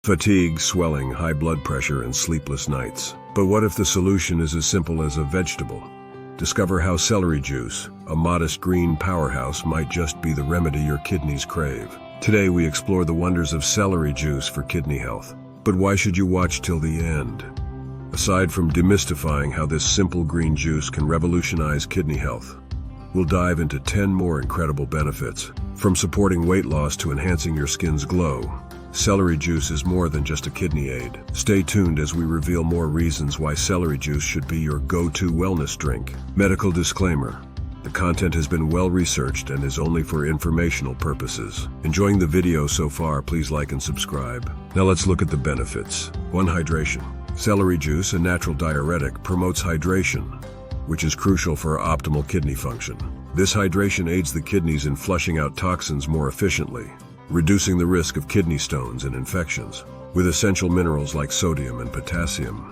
fatigue, swelling, high blood pressure, and sleepless nights. But what if the solution is as simple as a vegetable? Discover how celery juice, a modest green powerhouse, might just be the remedy your kidneys crave. Today we explore the wonders of celery juice for kidney health. But why should you watch till the end? Aside from demystifying how this simple green juice can revolutionize kidney health, we'll dive into 10 more incredible benefits. From supporting weight loss to enhancing your skin's glow, celery juice is more than just a kidney aid. Stay tuned as we reveal more reasons why celery juice should be your go-to wellness drink. Medical disclaimer: the content has been well researched and is only for informational purposes. Enjoying the video so far, please like and subscribe. Now let's look at the benefits. 1. Hydration. Celery juice, a natural diuretic, promotes hydration, which is crucial for optimal kidney function. This hydration aids the kidneys in flushing out toxins more efficiently, reducing the risk of kidney stones and infections. With essential minerals like sodium and potassium,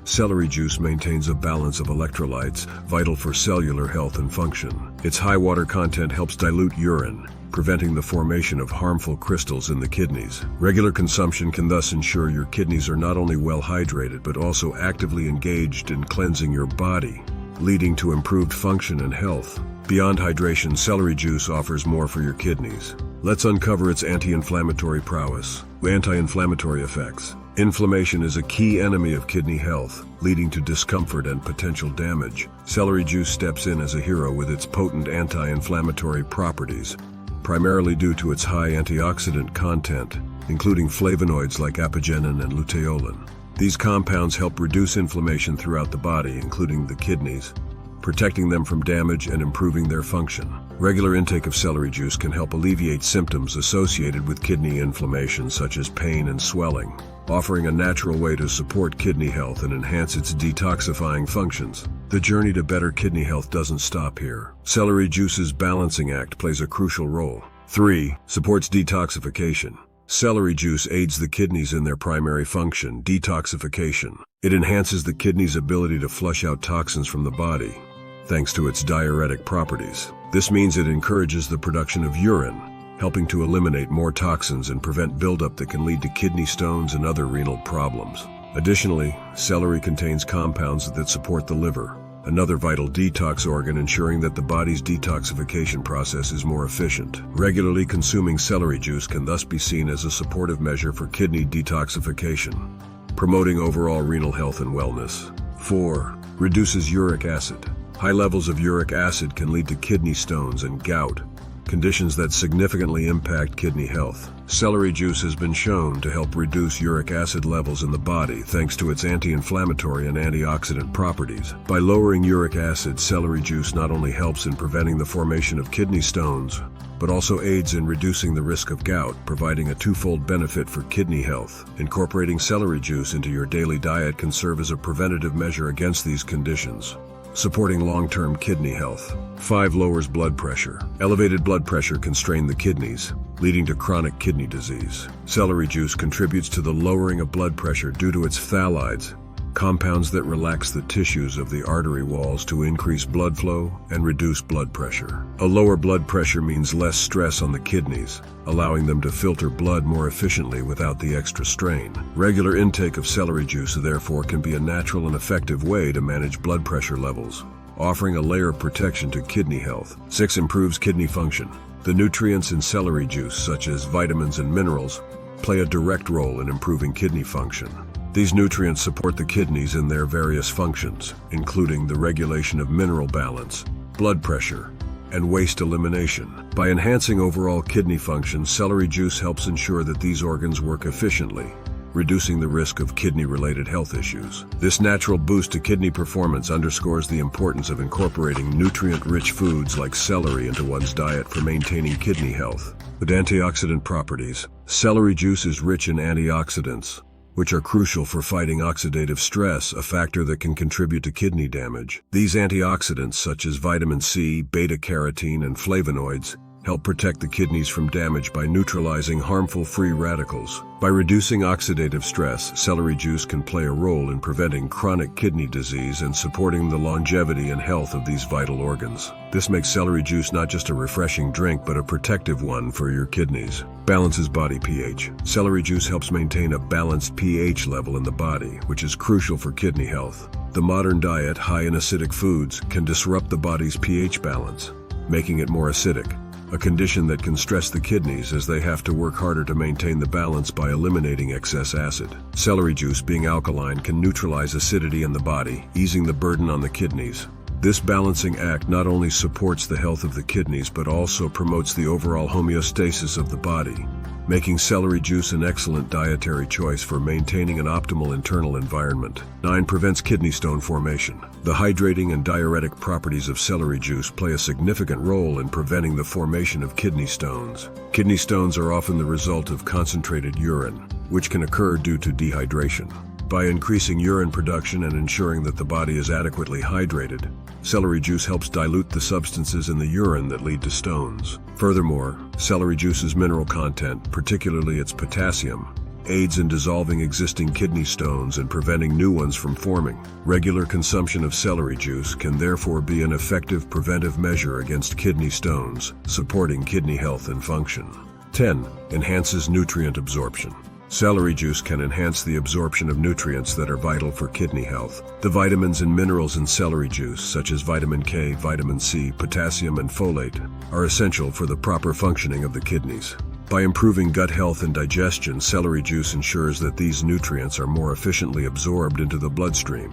celery juice maintains a balance of electrolytes vital for cellular health and function. Its high water content helps dilute urine, preventing the formation of harmful crystals in the kidneys. Regular consumption can thus ensure your kidneys are not only well hydrated but also actively engaged in cleansing your body, leading to improved function and health. Beyond hydration, celery juice offers more for your kidneys. Let's uncover its anti-inflammatory prowess. Anti-inflammatory effects. Inflammation is a key enemy of kidney health, leading to discomfort and potential damage. Celery juice steps in as a hero with its potent anti-inflammatory properties, primarily due to its high antioxidant content, including flavonoids like apigenin and luteolin. These compounds help reduce inflammation throughout the body, including the kidneys, protecting them from damage and improving their function. Regular intake of celery juice can help alleviate symptoms associated with kidney inflammation, such as pain and swelling, offering a natural way to support kidney health and enhance its detoxifying functions. The journey to better kidney health doesn't stop here. Celery juice's balancing act plays a crucial role. 3. Supports detoxification. Celery juice aids the kidneys in their primary function, detoxification. It enhances the kidney's ability to flush out toxins from the body, thanks to its diuretic properties. This means it encourages the production of urine, helping to eliminate more toxins and prevent buildup that can lead to kidney stones and other renal problems. Additionally, celery contains compounds that support the liver, another vital detox organ, ensuring that the body's detoxification process is more efficient. Regularly consuming celery juice can thus be seen as a supportive measure for kidney detoxification, promoting overall renal health and wellness. 4. Reduces uric acid. High levels of uric acid can lead to kidney stones and gout, conditions that significantly impact kidney health. Celery juice has been shown to help reduce uric acid levels in the body thanks to its anti-inflammatory and antioxidant properties. By lowering uric acid, celery juice not only helps in preventing the formation of kidney stones, but also aids in reducing the risk of gout, providing a twofold benefit for kidney health. Incorporating celery juice into your daily diet can serve as a preventative measure against these conditions, supporting long-term kidney health. 5. Lowers blood pressure. Elevated blood pressure can strain the kidneys, leading to chronic kidney disease. Celery juice contributes to the lowering of blood pressure due to its phthalates, compounds that relax the tissues of the artery walls to increase blood flow and reduce blood pressure. A lower blood pressure means less stress on the kidneys, allowing them to filter blood more efficiently without the extra strain. Regular intake of celery juice, therefore, can be a natural and effective way to manage blood pressure levels, offering a layer of protection to kidney health. 6. Improves kidney function. The nutrients in celery juice, such as vitamins and minerals, play a direct role in improving kidney function. These nutrients support the kidneys in their various functions, including the regulation of mineral balance, blood pressure, and waste elimination. By enhancing overall kidney function, celery juice helps ensure that these organs work efficiently, reducing the risk of kidney-related health issues. This natural boost to kidney performance underscores the importance of incorporating nutrient-rich foods like celery into one's diet for maintaining kidney health. With antioxidant properties, celery juice is rich in antioxidants, which are crucial for fighting oxidative stress, a factor that can contribute to kidney damage. These antioxidants, such as vitamin C, beta-carotene, and flavonoids, help protect the kidneys from damage by neutralizing harmful free radicals. By reducing oxidative stress, celery juice can play a role in preventing chronic kidney disease and supporting the longevity and health of these vital organs. This makes celery juice not just a refreshing drink, but a protective one for your kidneys. Balances body pH. Celery juice helps maintain a balanced pH level in the body, which is crucial for kidney health. The modern diet, high in acidic foods, can disrupt the body's pH balance, making it more acidic, a condition that can stress the kidneys as they have to work harder to maintain the balance by eliminating excess acid. Celery juice, being alkaline, can neutralize acidity in the body, easing the burden on the kidneys. This balancing act not only supports the health of the kidneys but also promotes the overall homeostasis of the body, making celery juice an excellent dietary choice for maintaining an optimal internal environment. 9. Prevents kidney stone formation. The hydrating and diuretic properties of celery juice play a significant role in preventing the formation of kidney stones. Kidney stones are often the result of concentrated urine, which can occur due to dehydration. By increasing urine production and ensuring that the body is adequately hydrated, celery juice helps dilute the substances in the urine that lead to stones. Furthermore, celery juice's mineral content, particularly its potassium, aids in dissolving existing kidney stones and preventing new ones from forming. Regular consumption of celery juice can therefore be an effective preventive measure against kidney stones, supporting kidney health and function. 10. Enhances nutrient absorption. Celery juice can enhance the absorption of nutrients that are vital for kidney health. The vitamins and minerals in celery juice, such as vitamin K, vitamin C, potassium, and folate, are essential for the proper functioning of the kidneys. By improving gut health and digestion, celery juice ensures that these nutrients are more efficiently absorbed into the bloodstream,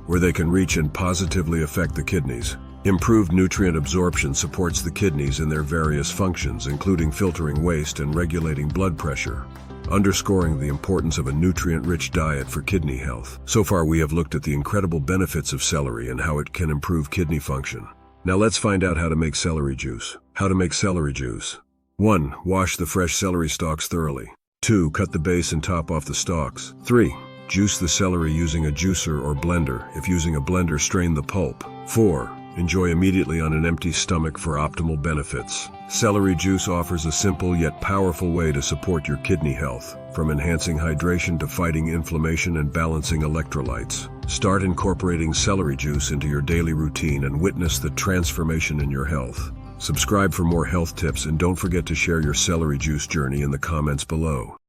where they can reach and positively affect the kidneys. Improved nutrient absorption supports the kidneys in their various functions, including filtering waste and regulating blood pressure, underscoring the importance of a nutrient-rich diet for kidney health. So far, we have looked at the incredible benefits of celery and how it can improve kidney function. Now let's find out how to make celery juice. How to make celery juice. 1. Wash the fresh celery stalks thoroughly. 2. Cut the base and top off the stalks. 3. Juice the celery using a juicer or blender. If using a blender, strain the pulp. 4. Enjoy immediately on an empty stomach for optimal benefits. Celery juice offers a simple yet powerful way to support your kidney health, from enhancing hydration to fighting inflammation and balancing electrolytes. Start incorporating celery juice into your daily routine and witness the transformation in your health. Subscribe for more health tips and don't forget to share your celery juice journey in the comments below.